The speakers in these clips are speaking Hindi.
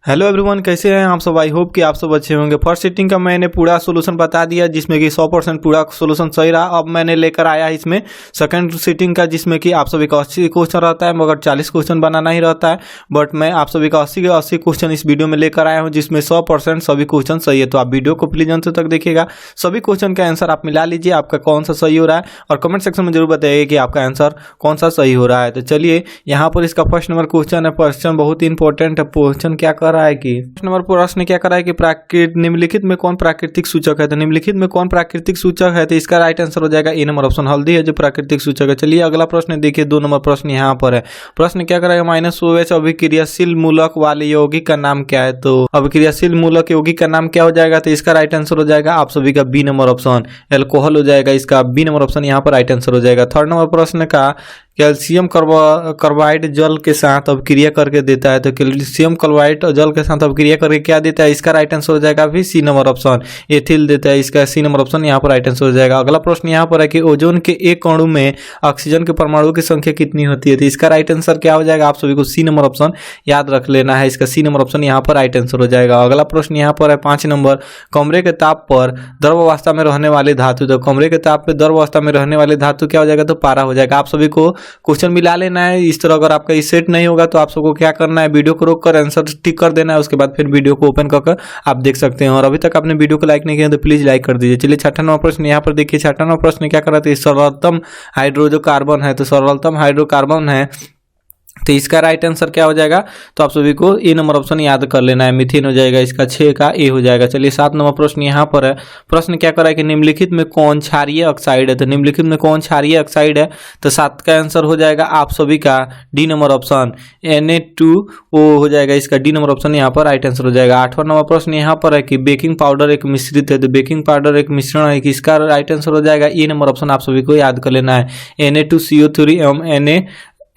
हेलो एवरीवन, कैसे हैं आप सब। आई होप कि आप सब अच्छे होंगे। फर्स्ट सिटिंग का मैंने पूरा सोल्यूशन बता दिया जिसमें कि 100% पूरा सोल्यूशन सही रहा। अब मैंने लेकर आया इसमें सेकंड सिटिंग का जिसमें कि आप सभी का 80 क्वेश्चन रहता है मगर 40 क्वेश्चन बनाना ही रहता है। बट मैं आप सभी का 80 के 80 क्वेश्चन इस वीडियो में लेकर आया हूँ जिसमें 100% सभी क्वेश्चन सही है। तो आप वीडियो को प्लीज अंत तक देखिएगा। सभी क्वेश्चन का आंसर आप मिला लीजिए, आपका कौन सा सही हो रहा है और कमेंट सेक्शन में जरूर बताइए कि आपका आंसर कौन सा सही हो रहा है। तो चलिए यहाँ पर इसका फर्स्ट नंबर क्वेश्चन है। क्वेश्चन बहुत ही इंपॉर्टेंट है। क्वेश्चन क्या कर रहा है कि नंबर प्रश्न क्या करा है कि निम्नलिखित में कौन प्राकृतिक सूचक है। तो निम्नलिखित में कौन प्राकृतिक सूचक है, तो इसका राइट आंसर हो जाएगा ए नंबर ऑप्शन, हल्दी है जो प्राकृतिक सूचक है। चलिए अगला प्रश्न देखिए, 2 नंबर प्रश्न यहाँ पर है। प्रश्न क्या करेगा, -OH अभिक्रियाशील मूलक वाले यौगिक का नाम क्या है। तो अभिक्रियाशील मूलक यौगिक का नाम क्या हो जाएगा, तो इसका राइट आंसर हो जाएगा आप सभी का बी नंबर ऑप्शन, एल्कोहल हो जाएगा। इसका बी नंबर ऑप्शन यहाँ पर राइट आंसर हो जाएगा। थर्ड नंबर प्रश्न का कैल्शियम कार्बाइड जल के साथ अभिक्रिया करके देता है। तो कैल्शियम कार्बाइड जल के साथ अभिक्रिया करके क्या देता है, इसका राइट आंसर हो जाएगा भी सी नंबर ऑप्शन, एथिल देता है। इसका सी नंबर ऑप्शन यहाँ पर राइट आंसर हो जाएगा। अगला प्रश्न यहाँ पर है कि ओजोन के एक अणु में ऑक्सीजन के परमाणु की संख्या कितनी होती है। तो इसका राइट आंसर क्या हो जाएगा, आप सभी को सी नंबर ऑप्शन याद रख लेना है। इसका सी नंबर ऑप्शन यहाँ पर राइट आंसर हो जाएगा। अगला प्रश्न यहाँ पर है 5 नंबर, कमरे के ताप पर द्रव अवस्था में रहने वाले धातु। तो कमरे के ताप पर द्रव अवस्था में रहने वाले धातु क्या हो जाएगा, तो पारा हो जाएगा। आप सभी को क्वेश्चन मिला लेना है इस तरह। अगर आपका इस सेट नहीं होगा तो आप सबको क्या करना है, वीडियो को रोक कर आंसर टिक कर देना है। उसके बाद फिर वीडियो को ओपन कर आप देख सकते हैं। और अभी तक आपने वीडियो को लाइक नहीं किया तो प्लीज लाइक कर दीजिए। चलिए 6वां नंबर प्रश्न यहाँ पर देखिए। 6वां नंबर प्रश्न क्या कर रहा था, सरलतम हाइड्रोकार्बन है। तो सरलतम हाइड्रोकार्बन है तो इसका राइट आंसर क्या हो जाएगा, तो आप सभी को ए नंबर ऑप्शन याद कर लेना है, मीथेन हो जाएगा। इसका 6 का ए हो जाएगा। चलिए 7 नंबर प्रश्न यहाँ पर है। प्रश्न क्या कर रहा है कि निम्नलिखित में कौन क्षारीय ऑक्साइड है। तो निम्नलिखित में कौन क्षारीय ऑक्साइड है, तो 7 का आंसर हो जाएगा आप सभी का डी नंबर ऑप्शन, Na2O हो जाएगा। इसका डी नंबर ऑप्शन यहाँ पर राइट आंसर हो जाएगा। 8वां नंबर प्रश्न यहाँ पर है कि बेकिंग पाउडर एक मिश्रित है। तो बेकिंग पाउडर एक मिश्रण है कि इसका राइट आंसर हो जाएगा ए नंबर ऑप्शन, आप सभी को याद कर लेना है। Na2CO3 एवं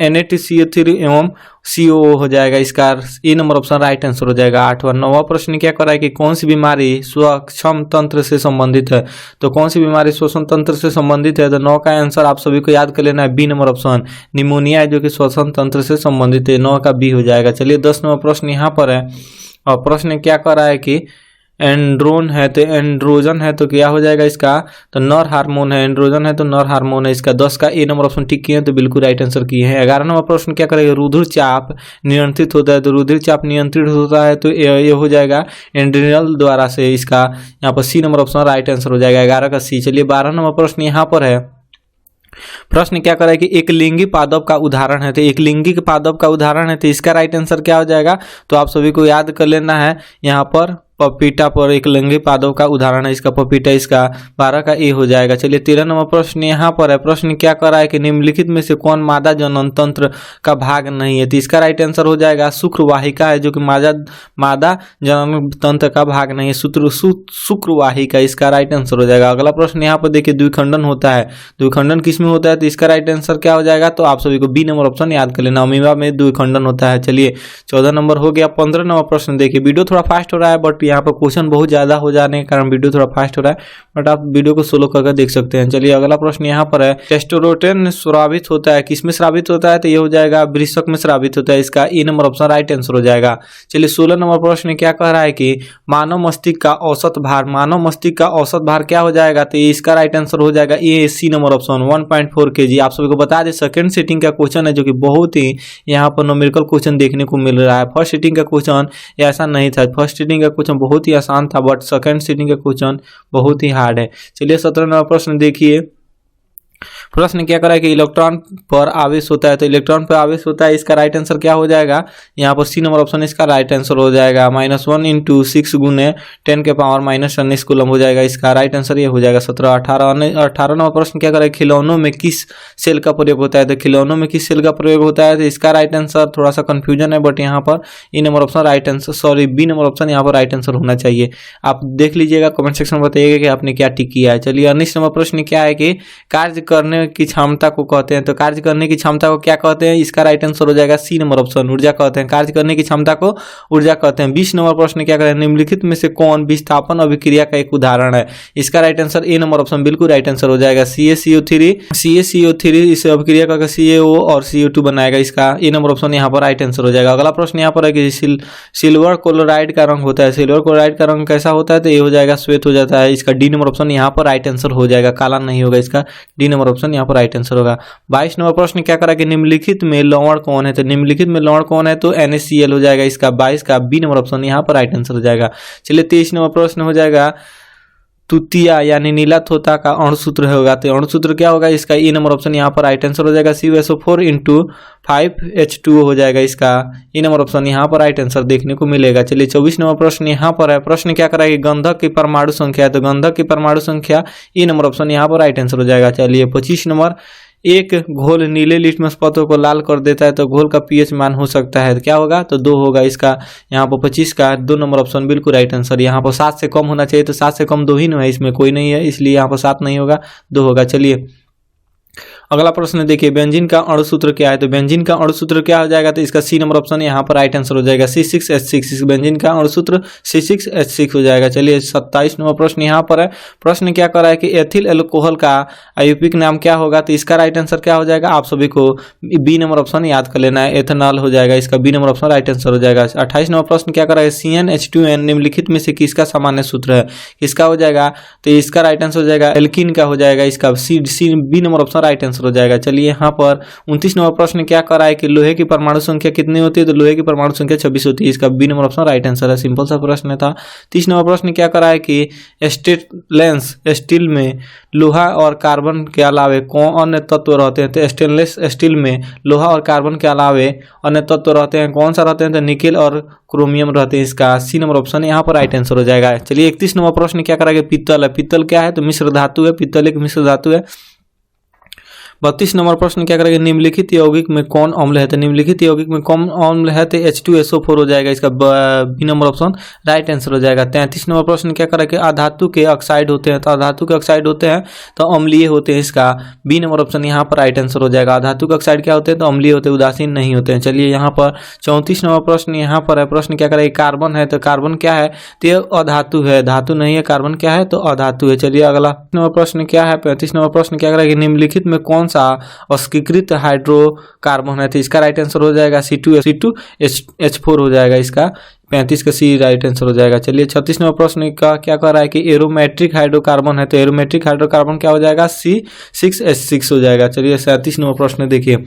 Na2CO3 एवं COO हो जाएगा। इसका ए नंबर ऑप्शन राइट आंसर हो जाएगा। 8वां 9वां प्रश्न क्या कर रहा है कि कौन सी बीमारी श्वसन तंत्र से संबंधित है। तो कौन सी बीमारी श्वसन तंत्र से संबंधित है, तो 9 का आंसर आप सभी को याद कर लेना है, बी नंबर ऑप्शन, निमोनिया है जो कि श्वसन तंत्र से संबंधित है। 9 का बी हो जाएगा। चलिए 10 नंबर प्रश्न यहाँ पर है और प्रश्न क्या कर रहा है कि एंड्रोन है तो एंड्रोजन है तो क्या हो जाएगा इसका, तो नर हार्मोन है। एंड्रोजन है तो नर हार्मोन है। इसका 10 का ए नंबर ऑप्शन टिक किए हैं तो बिल्कुल राइट आंसर किए हैं। 11 नंबर प्रश्न क्या करेगा, रुधिरचाप नियंत्रित होता है। तो रुधिरचाप नियंत्रित होता है तो ये हो जाएगा एड्रिनल द्वारा से। इसका यहाँ पर C number option right answer हो जाएगा, 11 का सी। चलिए 12 नंबर प्रश्न यहाँ पर है। प्रश्न क्या कर रहा है कि एक लिंगी पादप का उदाहरण है। तो एक लिंगी पादप का उदाहरण है तो इसका राइट आंसर क्या हो जाएगा, तो आप सभी को याद कर लेना है यहाँ पर पपीता पर एक लिंगी पादप का उदाहरण है। इसका पपीता, इसका 12 का ए हो जाएगा। चलिए 13 नंबर प्रश्न यहाँ पर है। प्रश्न क्या कर रहा है कि निम्नलिखित में से कौन मादा जनन तंत्र का भाग नहीं है। तो इसका राइट आंसर हो जाएगा शुक्रवाहिका है जो कि मादा जनन तंत्र का भाग नहीं है, शुक्रवाहिका। इसका राइट आंसर हो जाएगा। अगला प्रश्न यहाँ पर देखिए, द्विखंडन होता है। द्विखंडन किसमें होता है, तो इसका राइट आंसर क्या हो जाएगा, तो आप सभी को बी नंबर ऑप्शन याद कर लेना, अमीबा में द्विखंडन होता है। चलिए 14 नंबर हो गया। 15 नंबर प्रश्न देखिए। वीडियो थोड़ा फास्ट हो रहा है बट यहाँ पर क्वेश्चन बहुत ज्यादा हो जाने के कारण वीडियो थोड़ा फास्ट हो रहा है, बट आप वीडियो को स्लो करके देख सकते हैं। चलिए अगला प्रश्न यहाँ पर है, टेस्टोस्टेरोन स्रावित होता है, किसमें स्रावित होता है, तो ये हो जाएगा वृषक में स्रावित होता है। इसका ए नंबर ऑप्शन राइट आंसर हो जाएगा। चलिए 16 नंबर प्रश्न क्या कह रहा है कि मानव मस्तिष्क का औसत भार, मानव मस्तिष्क का औसत भार क्या हो जाएगा, तो इसका राइट आंसर हो जाएगा ए सी नंबर ऑप्शन, 1.4 kg। आप सभी को बता दें सेकंड सिटिंग का क्वेश्चन है जो कि बहुत ही यहाँ पर न्यूमेरिकल क्वेश्चन देखने को मिल रहा है। फर्स्ट सिटिंग का क्वेश्चन ऐसा नहीं था। फर्स्ट सिटिंग का क्वेश्चन बहुत ही आसान था बट सेकंड सिटिंग का क्वेश्चन बहुत ही हार्ड है। चलिए 17 नंबर प्रश्न देखिए। प्रश्न क्या करा है कि इलेक्ट्रॉन पर आवेश होता है। तो इलेक्ट्रॉन पर आवेश होता है, इसका राइट आंसर क्या हो जाएगा, यहाँ पर सी नंबर ऑप्शन इसका राइट आंसर हो जाएगा। -1 × 6 गुने 10 के पावर -19 कूलम हो जाएगा। इसका राइट आंसर ये हो जाएगा 17। 18 नंबर प्रश्न क्या करें, खिलौनों में किस सेल का प्रयोग होता है। तो खिलौनों में किस सेल का प्रयोग होता है, तो इसका राइट आंसर थोड़ा सा कंफ्यूजन है बट यहाँ पर A number option right answer, sorry B number option यहाँ पर राइट आंसर होना चाहिए। आप देख लीजिएगा, कमेंट सेक्शन में बताइएगा कि आपने क्या टिक किया है। चलिए 19 नंबर प्रश्न क्या है कि कार्य करने करने की क्षमता को कहते हैं। तो कार्य करने की क्षमता को क्या कहते हैं? इसका राइट आंसर हो जाएगा सी नंबर ऑप्शन, ऊर्जा कहते हैं। कार्य करने की क्षमता को ऊर्जा कहते हैं। 20 नंबर प्रश्न क्या करें? निम्नलिखित में से कौन विस्थापन अभिक्रिया का एक उदाहरण है? इसका right answer A number option बिल्कुल राइट आंसर हो जाएगा। CaCO3 इस अभिक्रिया का CaO और CO2 बनाएगा, इसका ए नंबर ऑप्शन यहाँ पर राइट आंसर हो जाएगा। अगला प्रश्न यहाँ पर है कि सिल्वर क्लोराइड का रंग होता है, सिल्वर क्लोराइड का रंग कैसा होता है? तो ये हो जाएगा श्वेत हो जाता है, इसका डी नंबर ऑप्शन यहाँ पर राइट आंसर हो जाएगा, काला नहीं होगा, इसका डी नंबर ऑप्शन यहाँ पर राइट आंसर होगा। 22 नंबर प्रश्न क्या करा कि निम्नलिखित में लवण कौन है? तो निम्नलिखित में लवण कौन है? तो NaCl हो जाएगा, इसका 22 का बी नंबर ऑप्शन यहाँ पर राइट आंसर हो जाएगा। चलिए 23 नंबर प्रश्न हो जाएगा तुतिया यानी नीला तोता का अणुसूत्र होगा, तो अणुसूत्र क्या होगा? इसका ई नंबर ऑप्शन यहाँ पर राइट आंसर हो जाएगा। CuSO4 × 5H2O हो जाएगा, इसका ई नंबर ऑप्शन यहाँ पर राइट आंसर देखने को मिलेगा। चलिए 24 नंबर प्रश्न यहाँ पर है। प्रश्न क्या कराएगी? गंधक की परमाणु संख्या है, तो गंधक की परमाणु संख्या ई नंबर ऑप्शन यहाँ पर राइट आंसर हो जाएगा। चलिए 25 नंबर, एक घोल नीले लिटमस पत्रों को लाल कर देता है तो घोल का pH मान हो सकता है, तो क्या होगा? तो 2 होगा, इसका यहाँ पर 25 का 2 नंबर ऑप्शन बिल्कुल राइट आंसर। यहाँ पर 7 से कम होना चाहिए, तो 7 से कम 2 ही है, इसमें कोई नहीं है, इसलिए यहाँ पर 7 नहीं होगा, 2 होगा। चलिए अगला प्रश्न देखिए, बेंजीन का अणुसूत्र क्या है? तो बेंजीन का अणुसूत्र क्या हो जाएगा? तो इसका सी नंबर ऑप्शन यहाँ पर राइट आंसर हो जाएगा, C6H6। इस बेंजीन का अणुसूत्र C6H6 हो जाएगा। चलिए 27 नंबर प्रश्न यहाँ पर है। प्रश्न क्या कर रहा है कि एथिल एल्कोहल का आयुर्वेदिक नाम क्या होगा? तो इसका राइट आंसर क्या हो जाएगा? आप सभी को बी नंबर ऑप्शन याद कर लेना है, एथेनॉल हो जाएगा, इसका B number option right answer हो जाएगा। 28 नंबर प्रश्न क्या कर रहा है? CnH2n निम्नलिखित में से किसका सामान्य सूत्र है? किसका हो जाएगा? तो इसका राइट आंसर हो जाएगा एल्कीन का हो जाएगा, इसका B number option right answer हो जाएगा। चलिए यहाँ पर 29 नंबर प्रश्न क्या कर रहा है कि लोहे की परमाणु संख्या कितनी होती है? तो लोहे की परमाणु संख्या 26 होती है, इसका B number option right answer है, सिंपल सा प्रश्न था। 30 नंबर प्रश्न क्या कर रहा है कि स्टेनलेस स्टील में लोहा और कार्बन के अलावे कौन अन्य तत्व रहते हैं? तो स्टेनलेस स्टील में लोहा और कार्बन के अलावे अन्य तत्व रहते हैं, कौन सा रहते हैं? तो निकेल और क्रोमियम रहते हैं, इसका सी नंबर ऑप्शन यहाँ पर राइट आंसर हो जाएगा। चलिए 31 नंबर प्रश्न क्या करेगा? पित्तल है, पित्तल क्या है? तो मिश्र धातु है, पित्तल एक मिश्र धातु है। 32 नंबर प्रश्न क्या करेगा? निम्नलिखित यौगिक में कौन अम्ल है? तो निम्नलिखित यौगिक में कौन अम्ल है? तो H2SO4 हो जाएगा, इसका B number option right answer हो जाएगा। 33 नंबर प्रश्न क्या करेगा? अधातु के ऑक्साइड होते हैं, तो अधातु के ऑक्साइड होते हैं तो अम्लीय होते हैं, इसका बी नंबर ऑप्शन यहाँ पर राइट आंसर हो जाएगा। अधातु के ऑक्साइड क्या होते हैं? तो अम्लीय होते हैं, उदासीन नहीं होते हैं। चलिए यहाँ पर 34 नंबर प्रश्न यहाँ पर है। प्रश्न क्या करेगा? कार्बन है, तो कार्बन क्या है? तो ये अधातु है, धातु नहीं है, कार्बन क्या है? तो अधातु है। चलिए अगला नंबर प्रश्न क्या है? 35 नंबर प्रश्न क्या करेगा? निम्नलिखित में कौन सा अस्वीकृत हाइड्रोकार्बन है? तो इसका राइट आंसर हो जाएगा C2H4 हो जाएगा, इसका 35 का सी राइट आंसर हो जाएगा। चलिए 36 नंबर प्रश्न का क्या कह रहा है कि एरोमेट्रिक हाइड्रोकार्बन है, तो एरोमेट्रिक हाइड्रोकार्बन क्या हो जाएगा? C6H6 हो जाएगा। चलिए 37 नंबर प्रश्न देखिए,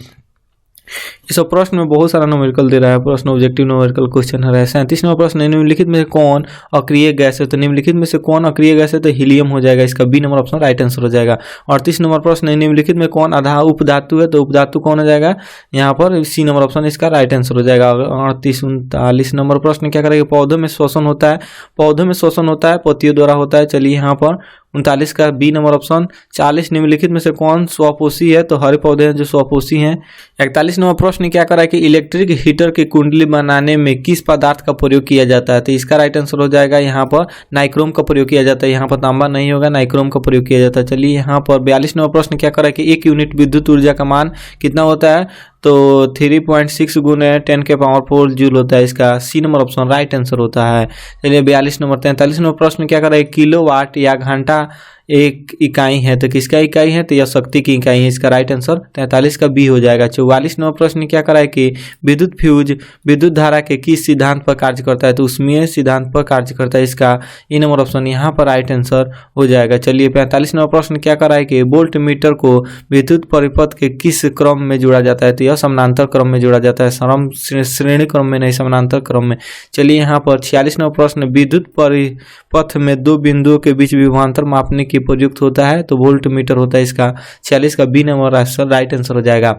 इस प्रश्न में बहुत सारा न्यूमेरिकल दे रहा है, प्रश्न ऑब्जेक्टिव न्यूमेरिकल क्वेश्चन है। 37 नंबर प्रश्न, निम्नलिखित में से कौन अक्रिय गैस है? तो निम्नलिखित में से कौन अक्रिय गैस है? तो हीलियम हो जाएगा, इसका B number option right answer हो जाएगा। 38 नंबर प्रश्न, निम्नलिखित में कौन उपधातु है? तो उपधातु कौन हो जाएगा? यहाँ पर सी नंबर ऑप्शन इसका राइट आंसर हो जाएगा। 39 नंबर प्रश्न क्या करेगा? पौधों में श्वसन होता है, पौधों में श्वसन होता है, पत्तियों द्वारा होता है। चलिए यहाँ पर 39 का बी नंबर ऑप्शन। 40 निम्नलिखित में से कौन स्वपोषी है? तो हरे पौधे हैं जो स्वपोषी हैं। 41 नंबर प्रश्न क्या कर रहा है कि इलेक्ट्रिक हीटर की कुंडली बनाने में किस पदार्थ का प्रयोग किया जाता है? तो इसका राइट आंसर हो जाएगा यहाँ पर नाइक्रोम का प्रयोग किया जाता है, यहाँ पर तांबा नहीं होगा, नाइक्रोम का प्रयोग किया जाता है। चलिए यहाँ पर 42 नंबर प्रश्न क्या कर रहा है कि 1 यूनिट विद्युत ऊर्जा का मान कितना होता है? तो 3.6 × 10⁴ जूल होता है, इसका C number option right answer होता है। चलिए 42 नंबर। 43 नंबर प्रश्न क्या कर रहा है? किलोवाट या घंटा एक इकाई है, तो किसका इकाई है? तो यह शक्ति की इकाई है, इसका राइट आंसर 43 का बी हो जाएगा। 44 नंबर प्रश्न क्या कर रहा है कि विद्युत फ्यूज विद्युत धारा के किस सिद्धांत पर कार्य करता है? तो ऊष्मीय सिद्धांत पर कार्य करता है, इसका ई नंबर ऑप्शन यहाँ पर राइट आंसर हो जाएगा। चलिए 45 नंबर प्रश्न क्या कर रहा है कि वोल्ट मीटर को विद्युत परिपथ के किस क्रम में जोड़ा जाता है? तो यह समानांतर क्रम में जोड़ा जाता है, श्रेणी क्रम में नहीं, समानांतर क्रम में। चलिए यहाँ पर 46 नंबर प्रश्न, विद्युत परिपथ में 2 बिंदुओं के बीच विभवांतर मापने की प्रयुक्त होता है, तो वोल्ट मीटर होता है, इसका 46 का बी नंबर राइट आंसर हो जाएगा।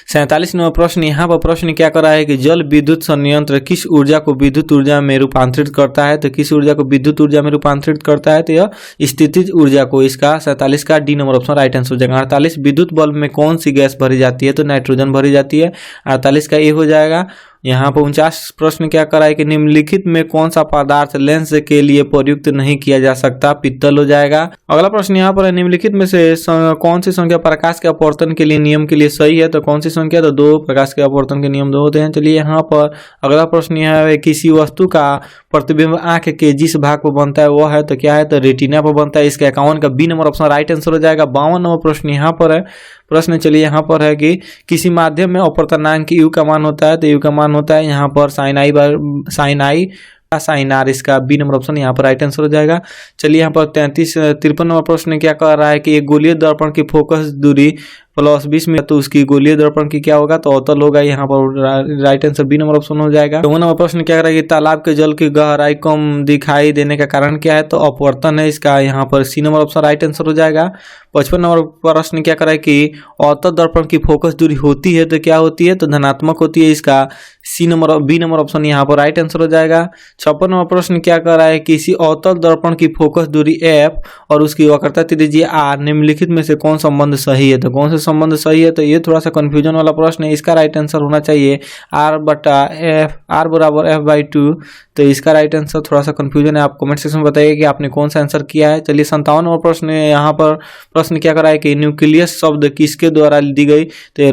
47 नंबर प्रश्न, यहाँ पर प्रश्न क्या कर रहा है कि जल विद्युत संयंत्र किस ऊर्जा को विद्युत ऊर्जा में रूपांतरित करता है? तो किस ऊर्जा को विद्युत ऊर्जा में रूपांतरित करता है? तो यह स्थितिज ऊर्जा को, इसका 47 का D number option right answer हो जाएगा। 48 विद्युत बल्ब में कौन सी गैस भरी जाती है? तो नाइट्रोजन भरी जाती है, 48 का ए हो जाएगा। यहाँ पर 49 प्रश्न क्या करा है कि निम्नलिखित में कौन सा पदार्थ लेंस के लिए प्रयुक्त नहीं किया जा सकता, पित्तल हो जाएगा। अगला प्रश्न यहाँ पर है निम्नलिखित में से कौन सी संख्या प्रकाश के अपवर्तन के लिए नियम के लिए सही है, तो कौन सी संख्या, तो 2, प्रकाश के अपवर्तन के नियम 2 होते हैं। चलिए यहाँ पर अगला प्रश्न यह है किसी वस्तु का प्रतिबिंब आंख के जिस भाग पर बनता है वह है, तो क्या है, तो रेटिना पर बनता है। इसका 51 का B number option right answer हो जाएगा। 52 नंबर प्रश्न यहाँ पर है। प्रश्न चलिए यहाँ पर है कि किसी माध्यम में अपवर्तनांक यू का मान होता है, तो यू का मान होता है यहाँ पर साइन आई साइन आर, इसका बी नंबर ऑप्शन यहाँ पर राइट आंसर हो जाएगा। चलिए यहाँ पर 53 नंबर प्रश्न क्या कर रहा है कि एक गोलीय दर्पण की फोकस दूरी +20 में, तो उसकी गोलीय दर्पण की क्या होगा, तो अवतल होगा। यहाँ पर right answer B number option हो जाएगा। 54 नंबर प्रश्न क्या कर रहा है कि तालाब के जल की गहराई कम दिखाई देने का कारण क्या है, तो अपवर्तन है। इसका यहाँ पर C number option right answer हो जाएगा। 55 नंबर प्रश्न क्या कर रहा है कि अवतल दर्पण की फोकस दूरी होती है तो क्या होती है, तो धनात्मक होती है। इसका बी नंबर ऑप्शन यहाँ पर राइट आंसर हो जाएगा। 56 नंबर प्रश्न क्या कर रहा है किसी अवतल दर्पण की फोकस दूरी f और उसकी वक्रता त्रिज्या r निम्नलिखित में से कौन संबंध सही है, तो कौन सा संबंध सही है, तो ये थोड़ा सा कंफ्यूजन वाला प्रश्न है। इसका राइट आंसर होना चाहिए r बराबर f/2, तो इसका राइट आंसर थोड़ा सा कंफ्यूजन है। आप कमेंट सेक्शन में बताइए कि आपने कौन सा आंसर किया है। चलिए 57 नंबर प्रश्न यहाँ पर प्रश्न क्या करा है कि न्यूक्लियस शब्द किसके द्वारा दी गई, तो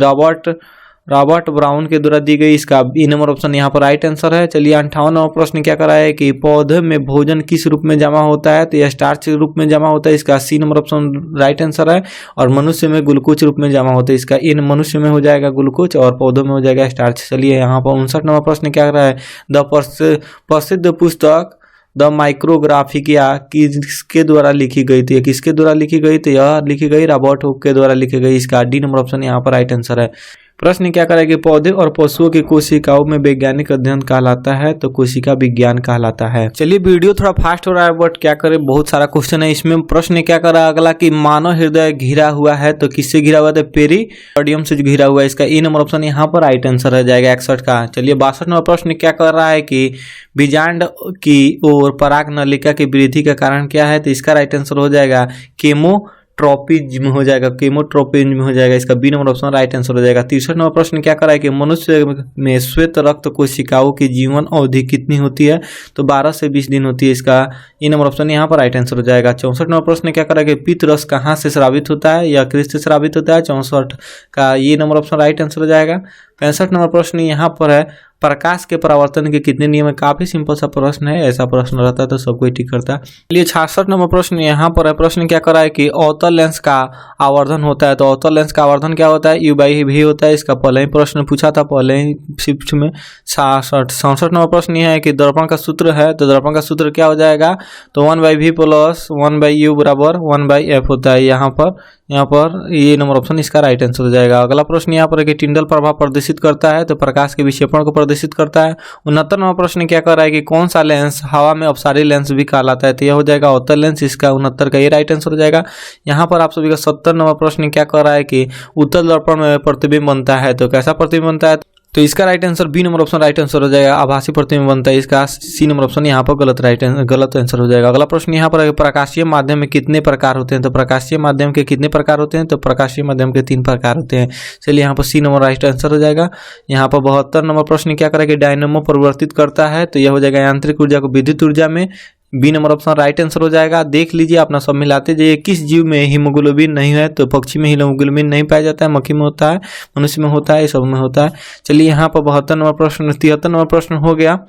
रॉबर्ट ब्राउन के द्वारा दी गई। इसका बी नंबर ऑप्शन यहाँ पर राइट आंसर है। चलिए 58 नंबर प्रश्न क्या करा है कि पौधे में भोजन किस रूप में जमा होता है, तो यह स्टार्च के रूप में जमा होता है। इसका C number option right answer है। और मनुष्य में ग्लूकोज रूप में जमा होता है। इसका इन मनुष्य में हो जाएगा ग्लूकोज और पौधों में हो जाएगा स्टार्च। चलिए यहाँ पर 59 नंबर प्रश्न क्या कर रहा है द प्रसिद्ध पुस्तक द माइक्रोग्राफिया किसके द्वारा लिखी गई थी, किसके द्वारा लिखी गई थी, यह लिखी गई रॉबर्ट हुक के द्वारा लिखी गई। इसका डी नंबर ऑप्शन यहाँ पर राइट आंसर है। प्रश्न क्या करें कि पौधे और पशुओं की कोशिकाओं में वैज्ञानिक अध्ययन कहलाता है, तो कोशिका विज्ञान कहलाता है। चलिए वीडियो थोड़ा फास्ट हो रहा है बट क्या करें बहुत सारा क्वेश्चन है इसमें। प्रश्न क्या कर रहा है अगला कि मानव हृदय घिरा हुआ है, तो किससे घिरा हुआ है, पेरिकार्डियम से घिरा हुआ है। इसका ए नंबर ऑप्शन यहाँ पर राइट आंसर हो जाएगा 61 का। चलिए 62 नंबर प्रश्न क्या कर रहा है कि बीजांड की ओर पराग नलिका की वृद्धि का कारण क्या है, तो इसका राइट आंसर हो जाएगा केमोट्रोपिज्म हो जाएगा, केमोट्रोपिज्म हो जाएगा। इसका B number option right answer हो जाएगा। 63 नंबर प्रश्न क्या कर रहा है कि मनुष्य में श्वेत रक्त कोशिकाओं की जीवन अवधि कितनी होती है, तो 12 से 20 दिन होती है। इसका ए नंबर ऑप्शन यहाँ पर राइट आंसर हो जाएगा। 64 नंबर प्रश्न क्या कर रहा है कि पित्त रस कहाँ से स्रावित होता है, या कृषि से स्रावित होता है। 64 का ये नंबर ऑप्शन राइट आंसर हो जाएगा। 65 नंबर प्रश्न यहाँ पर है प्रकाश के परावर्तन के कितने नियम है। काफी सिंपल सा प्रश्न है, ऐसा प्रश्न रहता है तो सब कोई ठीक करता है। चलिए 66 नंबर प्रश्न यहाँ पर है। प्रश्न क्या कर रहा है कि अवतल लेंस का आवर्धन होता है, तो अवतल लेंस का आवर्धन क्या होता है, u/v होता है। इसका पहले ही प्रश्न पूछा था, पहले ही शिफ्ट में। 67 नंबर प्रश्न यह है कि दर्पण का सूत्र है, तो दर्पण का सूत्र क्या हो जाएगा, तो 1/v + 1/u बराबर 1/f होता है। यहाँ पर ये नंबर ऑप्शन इसका राइट आंसर हो जाएगा। अगला प्रश्न यहाँ पर है कि टिंडल प्रभाव प्रदर्शित करता है, तो प्रकाश के विक्षेपण को प्रदर्शित करता है। 69 नंबर प्रश्न क्या कर रहा है कि कौन सा लेंस हवा में अपसारी लेंस भी कहलाता है, तो यह हो जाएगा अवतल लेंस। इसका 69 का ये राइट आंसर हो जाएगा। यहाँ पर आप सभी का 70 नंबर प्रश्न क्या कर रहा है कि उत्तल दर्पण में प्रतिबिंब बनता है, तो कैसा प्रतिबिंब बनता है, तो इसका right answer B number option right answer हो जाएगा। आभासी प्रतिबिंब बनता है। इसका सी नंबर ऑप्शन यहाँ पर गलत आंसर हो जाएगा। अगला प्रश्न यहाँ पर प्रकाशीय माध्यम में कितने प्रकार होते हैं, तो प्रकाशीय माध्यम के कितने प्रकार होते हैं, तो प्रकाशीय माध्यम के 3 प्रकार होते हैं। चलिए यहाँ पर सी नंबर राइट आंसर हो जाएगा। यहाँ पर 72 नंबर प्रश्न क्या करेगा, डायनेमो परिवर्तित करता है, तो यह हो जाएगा यांत्रिक ऊर्जा को विद्युत ऊर्जा में। B number option right answer हो जाएगा। देख लीजिए अपना सब मिलाते जाइए। किस जीव में हीमोग्लोबिन नहीं है, तो पक्षी में हीमोग्लोबिन नहीं पाया जाता है, मक्खी में होता है, मनुष्य में होता है, सब में होता है। चलिए यहाँ पर 73 नंबर प्रश्न 73 नंबर प्रश्न हो गया।